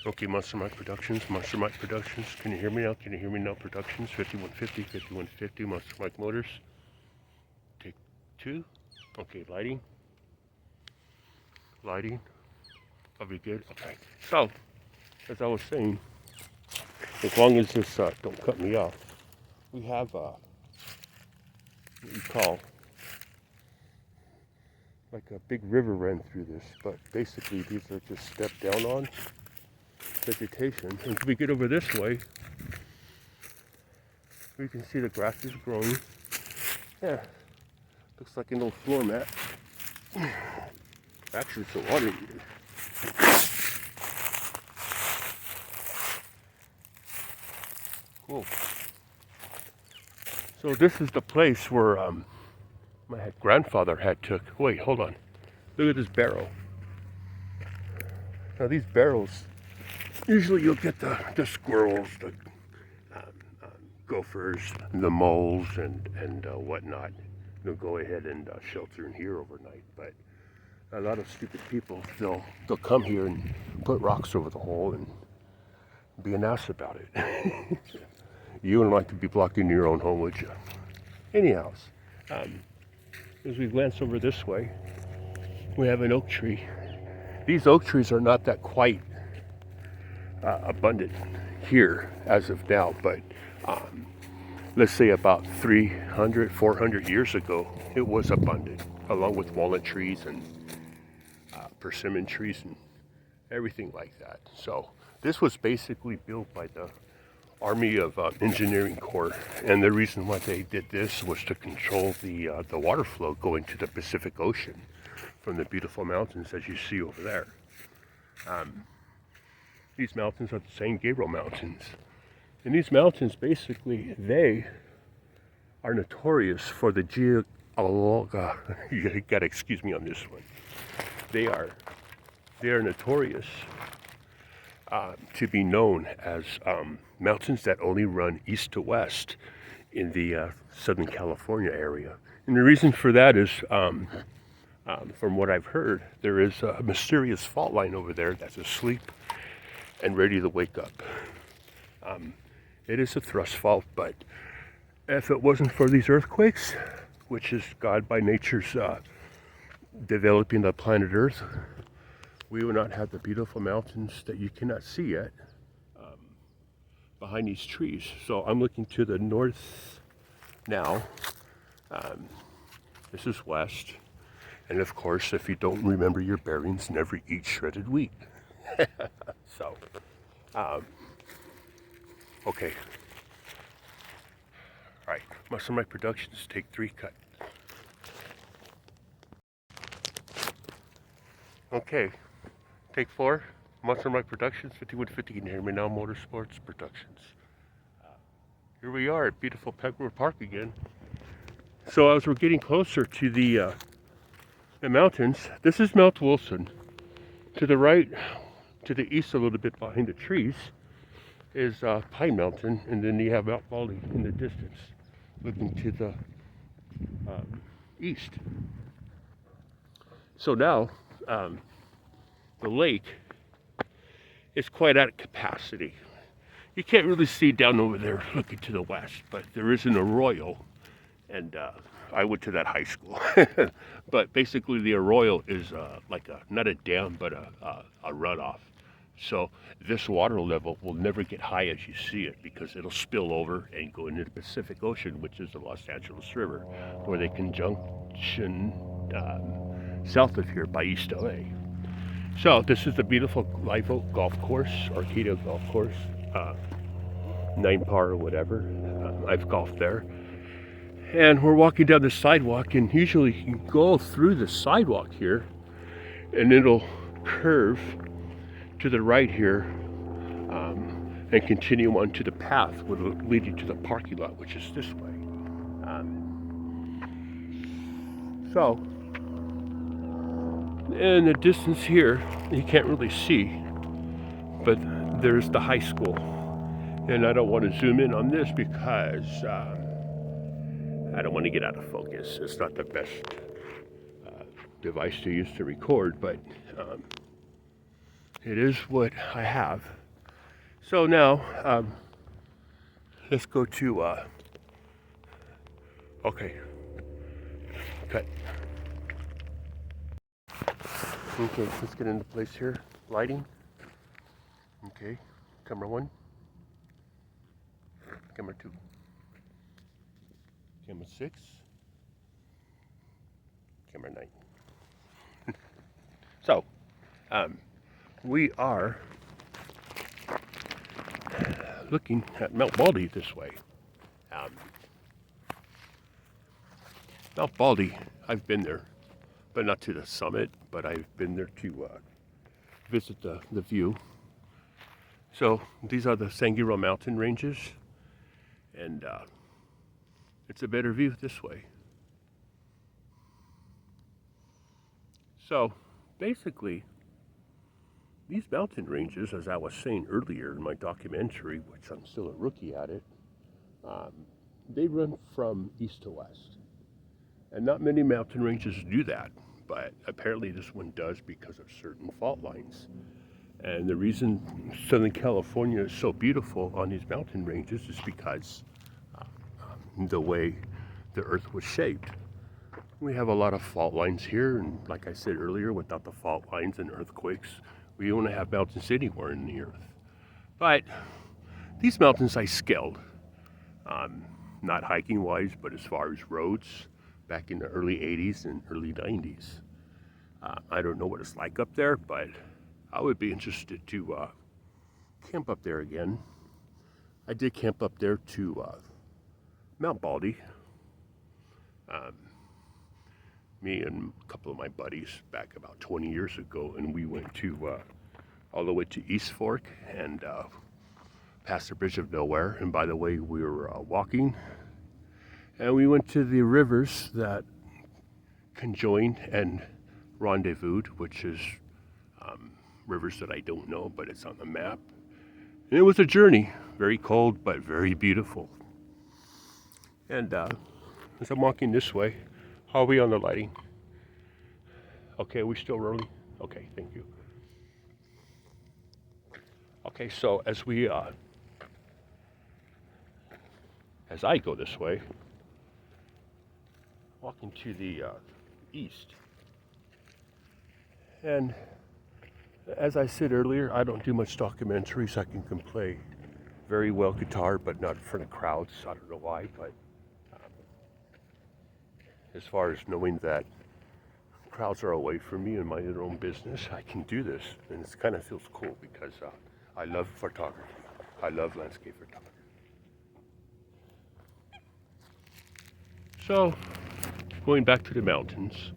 Okay, Monster Mike Productions, Monster Mike Productions. Can you hear me now? Can you hear me now? Productions, 5150, 5150, Monster Mike Motors. Take two. Okay, lighting. Lighting. I'll be good. Okay. So, as I was saying, as long as this don't cut me off, we have what you call like a big river ran through this, but basically these are just stepped down on vegetation. And if we get over this way, we can see the grass is growing. Yeah, looks like an old floor mat. Actually, it's a water heater. Cool. So this is the place where my grandfather had took. Wait, hold on. Look at this barrel. Now these barrels, usually you'll get the squirrels, the gophers, the moles, and whatnot. They'll go ahead and shelter in here overnight. But a lot of stupid people, they'll come here and put rocks over the hole and be an ass about it. You wouldn't like to be blocked into your own home, would you? Anyhow, as we glance over this way, we have an oak tree. These oak trees are not that quite abundant here as of now, but let's say about 300, 400 years ago, it was abundant, along with walnut trees and persimmon trees and everything like that. So this was basically built by the Army of Engineering Corps, and the reason why they did this was to control the water flow going to the Pacific Ocean from the beautiful mountains as you see over there. These mountains are the San Gabriel Mountains, and these mountains basically they are notorious for the you gotta excuse me on this one. They are notorious to be known as mountains that only run east to west in the Southern California area. And the reason for that is, from what I've heard, there is a mysterious fault line over there that's asleep and ready to wake up. It is a thrust fault, but if it wasn't for these earthquakes, which is God by nature's developing the planet Earth, we would not have the beautiful mountains that you cannot see yet behind these trees. So I'm looking to the north now. This is west. And of course, if you don't remember your bearings, never eat shredded wheat. So, okay. All right, Monster Mike Productions, take 3, cut. Okay. Take 4, Monster Mike Productions, 5150. Can you hear me now? Motorsports Productions. Here we are at beautiful Peck Park again. So as we're getting closer to the mountains, this is Mount Wilson. To the right, to the east a little bit behind the trees, is Pine Mountain, and then you have Mount Baldy in the distance, looking to the east. So now, the lake is quite at capacity. You can't really see down over there looking to the west, but there is an arroyo, and I went to that high school. But basically the arroyo is like not a dam, but a runoff. So this water level will never get high as you see it, because it'll spill over and go into the Pacific Ocean, which is the Los Angeles River, where they conjunction south of here by East LA. So this is the beautiful Live Oak Golf Course, Arcadia Golf Course, 9 par or whatever. I've golfed there. And we're walking down the sidewalk, and usually you can go through the sidewalk here, and it'll curve to the right here, and continue on to the path leading to the parking lot, which is this way. So, in the distance here, you can't really see, but there's the high school. And I don't want to zoom in on this because I don't want to get out of focus. It's not the best device to use to record, but it is what I have. So now, let's go to, okay, cut. Okay, let's get into place here. Lighting. Okay, camera 1, camera 2, camera 6, camera 9. So, we are looking at Mount Baldy this way. Mount Baldy, I've been there, but not to the summit, but I've been there to visit the view. So these are the Sangiro mountain ranges, and it's a better view this way. So basically, these mountain ranges, as I was saying earlier in my documentary, which I'm still a rookie at it, they run from east to west. And not many mountain ranges do that, but apparently this one does because of certain fault lines. And the reason Southern California is so beautiful on these mountain ranges is because the way the earth was shaped. We have a lot of fault lines here, and like I said earlier, without the fault lines and earthquakes, we wouldn't have mountains anywhere in the earth. But these mountains I scaled, not hiking wise, but as far as roads, back in the early 80s and early 90s. I don't know what it's like up there, but I would be interested to camp up there again. I did camp up there to Mount Baldy. Me and a couple of my buddies back about 20 years ago, and we went to all the way to East Fork and past the Bridge of Nowhere. And by the way, we were walking, and we went to the rivers that conjoined and rendezvoused, which is rivers that I don't know, but it's on the map. And it was a journey, very cold, but very beautiful. And as I'm walking this way, how are we on the lighting? Okay, are we still rolling? Okay, thank you. Okay, so as I go this way, walking to the east, and as I said earlier, I don't do much documentaries. I can play very well guitar, but not in front of crowds. I don't know why, but as far as knowing that crowds are away from me and mind their own business, I can do this, and it kind of feels cool because I love photography. I love landscape photography. So, going back to the mountains,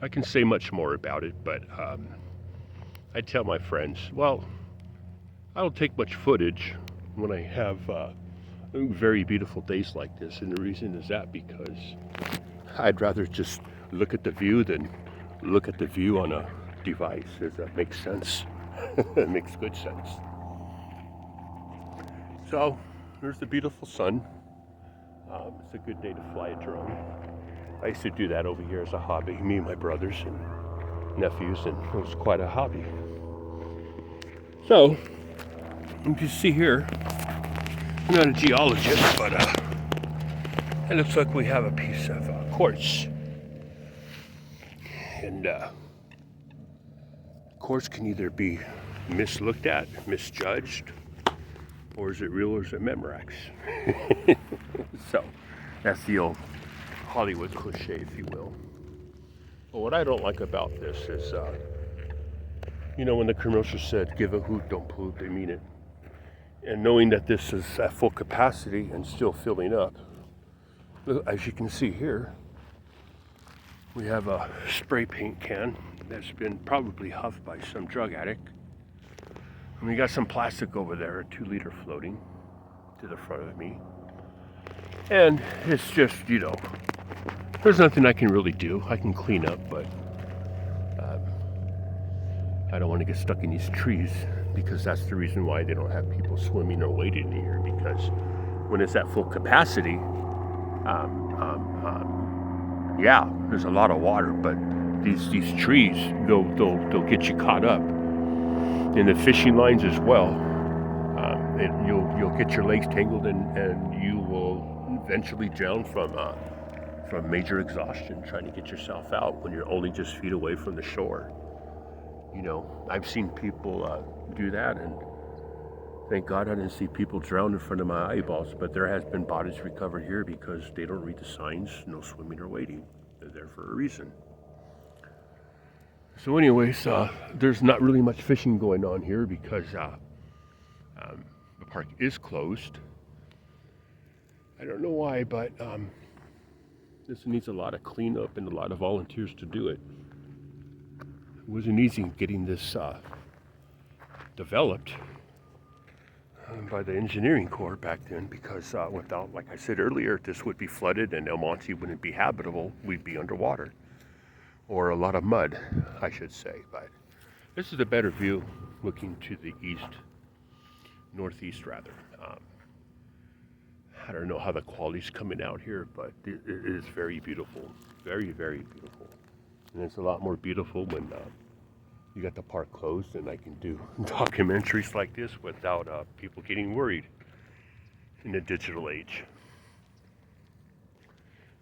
I can say much more about it, but I tell my friends, well, I don't take much footage when I have very beautiful days like this, and the reason is that because I'd rather just look at the view than look at the view on a device. Does that make sense? It makes good sense. So there's the beautiful sun. It's a good day to fly a drone. I used to do that over here as a hobby, me and my brothers and nephews, and it was quite a hobby. So, you can see here, I'm not a geologist, but it looks like we have a piece of quartz. And quartz can either be mislooked at, misjudged, or is it real, or is it Memorex? So, that's the old Hollywood cliche, if you will. But what I don't like about this is, when the commercial said, give a hoot, don't pollute, they mean it. And knowing that this is at full capacity and still filling up, as you can see here, we have a spray paint can that's been probably huffed by some drug addict. And we got some plastic over there, a 2-liter floating to the front of me. And it's just, there's nothing I can really do. I can clean up, but I don't want to get stuck in these trees, because that's the reason why they don't have people swimming or wading in here, because when it's at full capacity, yeah, there's a lot of water, but these trees, they'll get you caught up. and the fishing lines as well. And you'll get your legs tangled, and you will eventually drown from major exhaustion trying to get yourself out when you're only just feet away from the shore. You know, I've seen people do that, and thank God I didn't see people drown in front of my eyeballs, but there has been bodies recovered here because they don't read the signs, no swimming or wading. They're there for a reason. So anyways, there's not really much fishing going on here because the park is closed. I don't know why, but this needs a lot of cleanup and a lot of volunteers to do it. It wasn't easy getting this developed by the engineering corps back then because without, like I said earlier, this would be flooded and El Monte wouldn't be habitable. We'd be underwater, or a lot of mud, I should say. But this is a better view looking to the east, northeast rather. I don't know how the quality's coming out here, but it is very beautiful, very, very beautiful. And it's a lot more beautiful when you got the park closed and I can do documentaries like this without people getting worried in the digital age.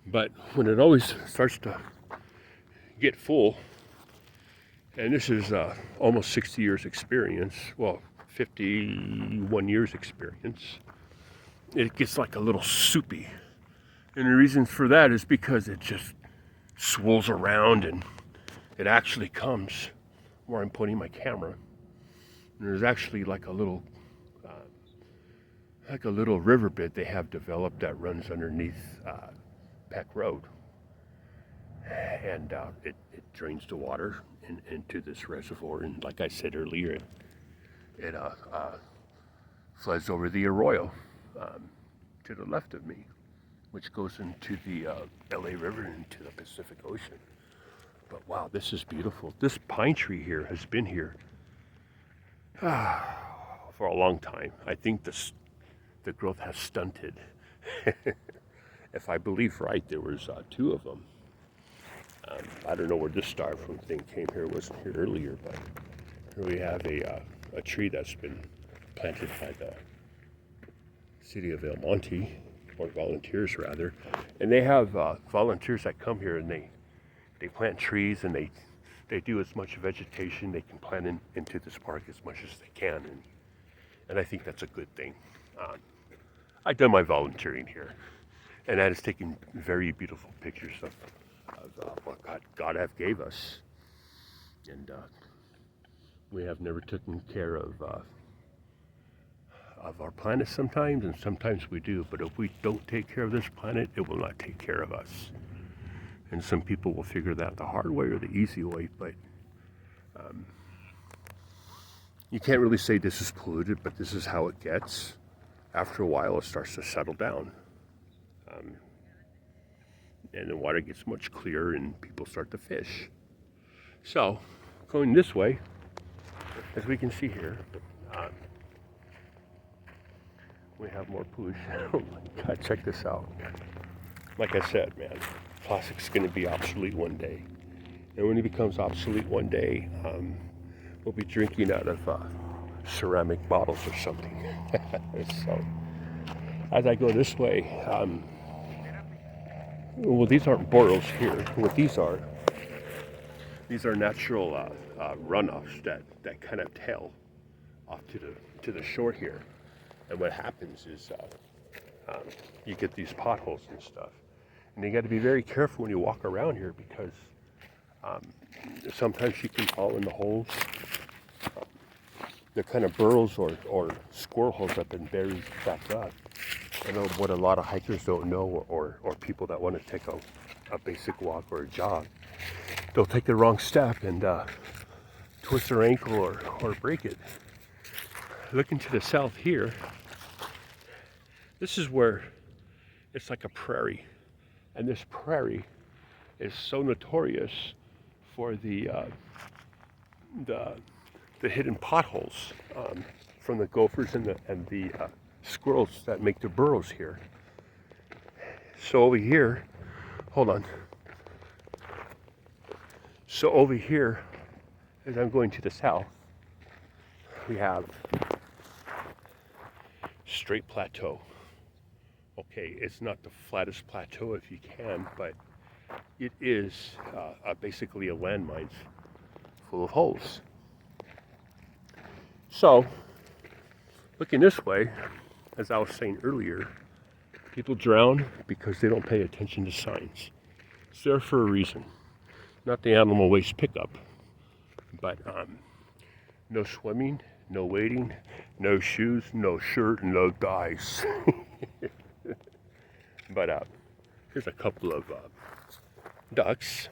But when it always starts to get full, and this is almost 60 years experience, well, 51 years experience, it gets like a little soupy. And the reason for that is because it just swirls around and it actually comes where I'm pointing my camera. And there's actually like a little riverbed they have developed that runs underneath Peck Road. And it drains the water into this reservoir. And like I said earlier, it floods over the arroyo to the left of me, which goes into the LA River and into the Pacific Ocean. But wow, this is beautiful. This pine tree here has been here for a long time. I think the growth has stunted. If I believe right, there was 2 of them. I don't know where this styrofoam thing came here. It wasn't here earlier, but here we have a tree that's been planted by the city of El Monte, or volunteers rather. And they have volunteers that come here and they plant trees and they do as much vegetation they can plant into this park as much as they can. And I think that's a good thing. I've done my volunteering here, and that is taking very beautiful pictures of what God have gave us. And we have never taken care of our planet sometimes, and sometimes we do. But if we don't take care of this planet, it will not take care of us. And some people will figure that the hard way or the easy way, but you can't really say this is polluted, but this is how it gets. After a while, it starts to settle down. And the water gets much clearer and people start to fish. So, going this way, as we can see here, we have more pollution. Oh my God, check this out. Like I said, man, plastic's going to be obsolete one day. And when it becomes obsolete one day, we'll be drinking out of ceramic bottles or something. So, as I go this way, well, these aren't borers here. What these are natural runoffs that kind of tail off to the shore here. And what happens is you get these potholes and stuff. And you got to be very careful when you walk around here because sometimes you can fall in the holes. They're kind of burrows or squirrel holes that have been buried back up. I know what a lot of hikers don't know, or people that want to take a basic walk or a jog, they'll take the wrong step and twist their ankle or break it. Looking to the south here, this is where it's like a prairie. And this prairie is so notorious for the hidden potholes from the gophers and the squirrels that make their burrows here. So over here, hold on. So over here, as I'm going to the south, we have straight plateau. Okay, it's not the flattest plateau if you can, but it is basically a landmine full of holes. So, looking this way, as I was saying earlier, people drown because they don't pay attention to signs. It's there for a reason. Not the animal waste pickup, but no swimming, no wading, no shoes, no shirt, no dice. But here's a couple of ducks.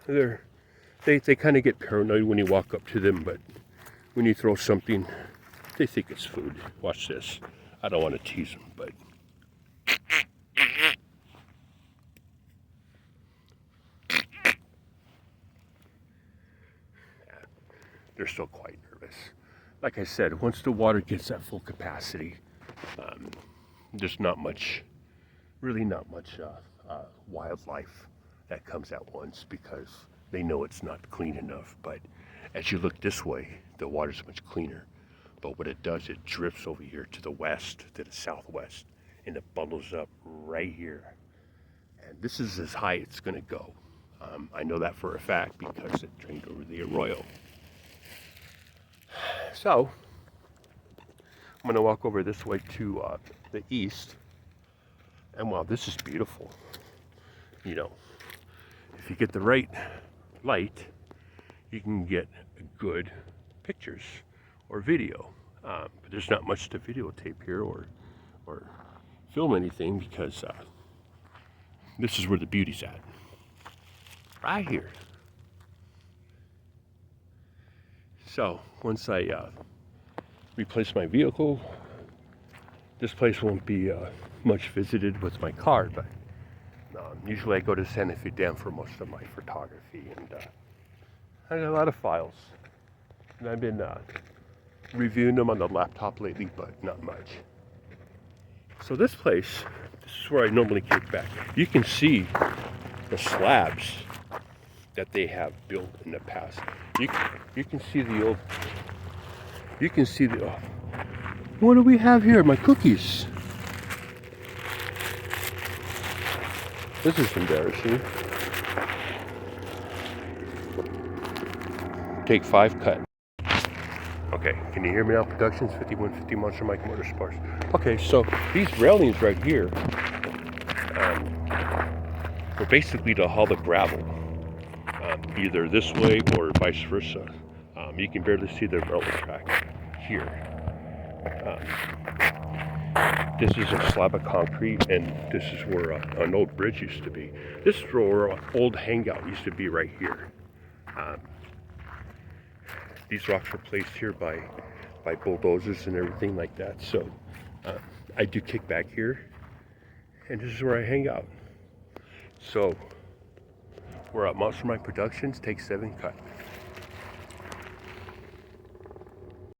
They kind of get paranoid when you walk up to them, but when you throw something, they think it's food. Watch this. I don't want to tease them, but they're still quite nervous. Like I said, once the water gets at full capacity, there's not much, really not much wildlife that comes at once because they know it's not clean enough. But as you look this way, the water's much cleaner. But what it does, it drifts over here to the west, to the southwest, and it bundles up right here. And this is as high it's going to go. I know that for a fact because it drained over the arroyo. So, I'm going to walk over this way to the east. And wow, this is beautiful. You know, if you get the right light, you can get good pictures or video. But there's not much to videotape here or film anything because this is where the beauty's at. Right here. So once I replace my vehicle, this place won't be much visited with my car, but usually I go to Santa Fe Dam for most of my photography, and I got a lot of files. And I've been reviewing them on the laptop lately, but not much. So this place, this is where I normally kick back. You can see the slabs that they have built in the past. You can see the old, you can see the, oh, what do we have here? My cookies. This is embarrassing. Take 5 cut. Okay, can you hear me now? Productions 5150 Monster Mike Motorsports. Okay, so these railings right here were basically to haul the gravel either this way or vice versa. You can barely see the railroad track here. This is a slab of concrete, and this is where an old bridge used to be. This is where an old hangout used to be right here. These rocks were placed here by bulldozers and everything like that. So I do kick back here, and this is where I hang out. So we're at Monster Mike Productions, take 7 cut.